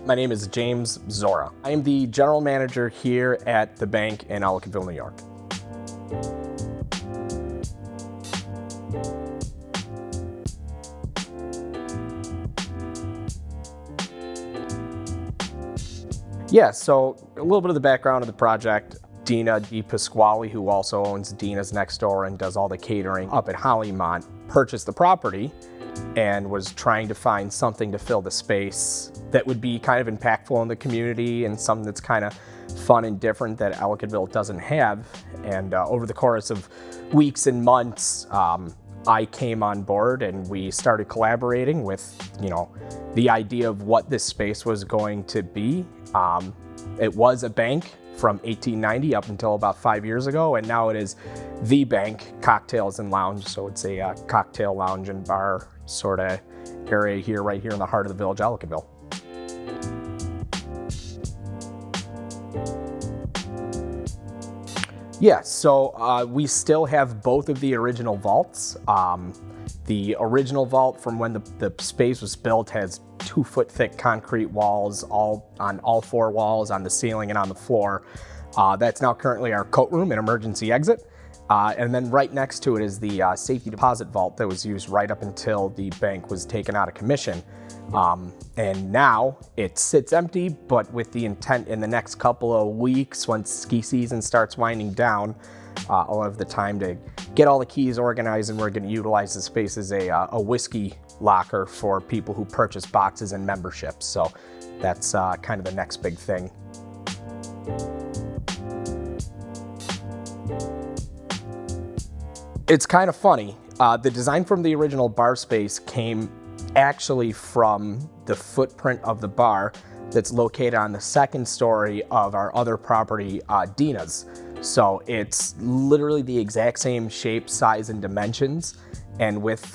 My name is James Czora. I am the general manager here at the Banq in Ellicottville, New York. Yeah, so a little bit of the background of the project. Dina DiPasquale, who also owns Dina's next door and does all the catering up at Hollymont, purchased the property and was trying to find something to fill the space that would be kind of impactful in the community and something that's kind of fun and different that Ellicottville doesn't have. And over the course of weeks and months, I came on board and we started collaborating with, the idea of what this space was going to be. It was a Banq from 1890 up until about 5 years ago, and now it is the Banq Cocktails and Lounge. So it's a cocktail lounge and bar sort of area here, right here in the heart of the village, Ellicottville. Yeah, so we still have both of the original vaults. The original vault from when the space was built has 2-foot thick concrete walls on all 4 walls, on the ceiling and on the floor. That's now currently our coat room and emergency exit. And then right next to it is the safety deposit vault that was used right up until the Banq was taken out of commission. And now it sits empty, but with the intent in the next couple of weeks, once ski season starts winding down, I'll have the time to get all the keys organized, and we're going to utilize the space as a whiskey locker for people who purchase boxes and memberships. So that's kind of the next big thing. It's kind of funny. The design from the original bar space came actually from the footprint of the bar that's located on the 2nd story of our other property, Dina's. So it's literally the exact same shape, size, and dimensions. And with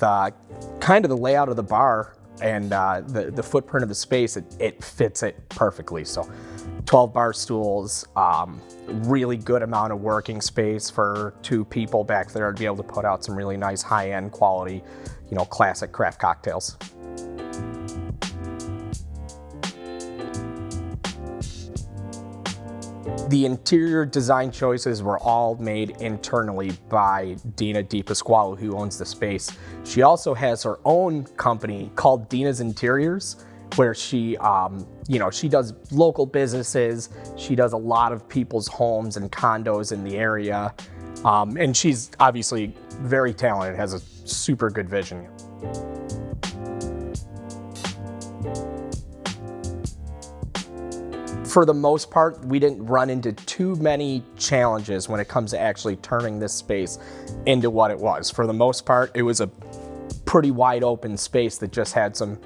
kind of the layout of the bar and the footprint of the space, it fits it perfectly. So 12 bar stools, really good amount of working space for 2 people back there to be able to put out some really nice high-end quality, classic craft cocktails. The interior design choices were all made internally by Dina DiPasquale, who owns the space. She also has her own company called Dina's Interiors, where she, she does local businesses. She does a lot of people's homes and condos in the area. And she's obviously very talented, has a super good vision. For the most part, we didn't run into too many challenges when it comes to actually turning this space into what it was. For the most part, it was a pretty wide open space that just had some,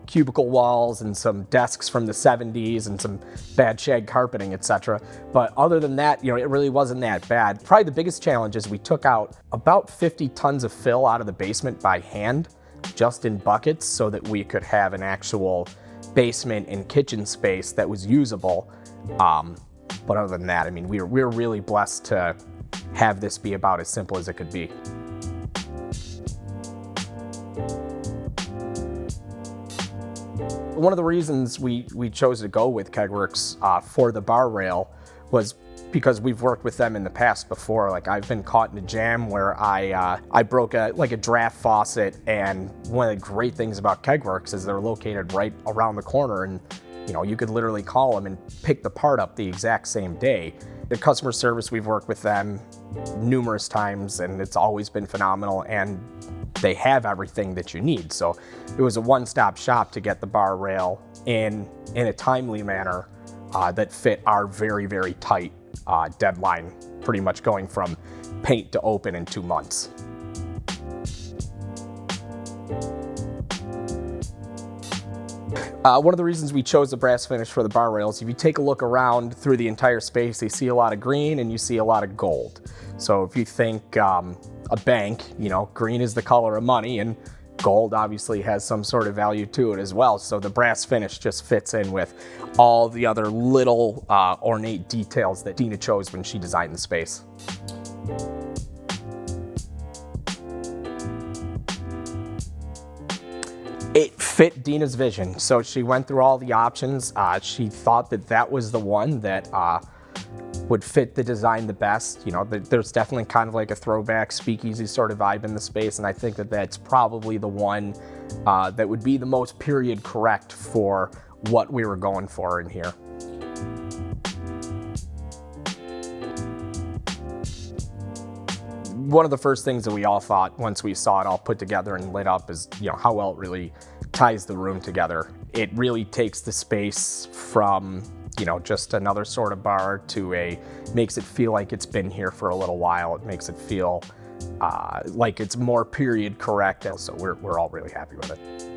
cubicle walls and some desks from the 70s and some bad shag carpeting, etc. But other than that, it really wasn't that bad. Probably the biggest challenge is we took out about 50 tons of fill out of the basement by hand, just in buckets, so that we could have an actual basement and kitchen space that was usable. But other than that, we're really blessed to have this be about as simple as it could be. One of the reasons we chose to go with KegWorks for the bar rail was because we've worked with them in the past before. Like, I've been caught in a jam where I broke a draft faucet, and one of the great things about KegWorks is they're located right around the corner, and you could literally call them and pick the part up the exact same day. The customer service, we've worked with them numerous times, and it's always been phenomenal, and they have everything that you need. So it was a one-stop shop to get the bar rail in a timely manner that fit our very, very tight deadline, pretty much going from paint to open in 2 months. One of the reasons we chose the brass finish for the bar rails, if you take a look around through the entire space, you see a lot of green and you see a lot of gold. So if you think a Banq, green is the color of money, and gold obviously has some sort of value to it as well. So the brass finish just fits in with all the other little ornate details that Dina chose when she designed the space. It fit Dina's vision. So she went through all the options. She thought that that was the one that would fit the design the best. You know, there's definitely kind of like a throwback speakeasy sort of vibe in the space, and I think that that's probably the one that would be the most period correct for what we were going for in here. One of the first things that we all thought once we saw it all put together and lit up is, you know, how well it really ties the room together. It really takes the space from, you know, just another sort of bar to makes it feel like it's been here for a little while. It makes it feel like it's more period correct. So we're all really happy with it.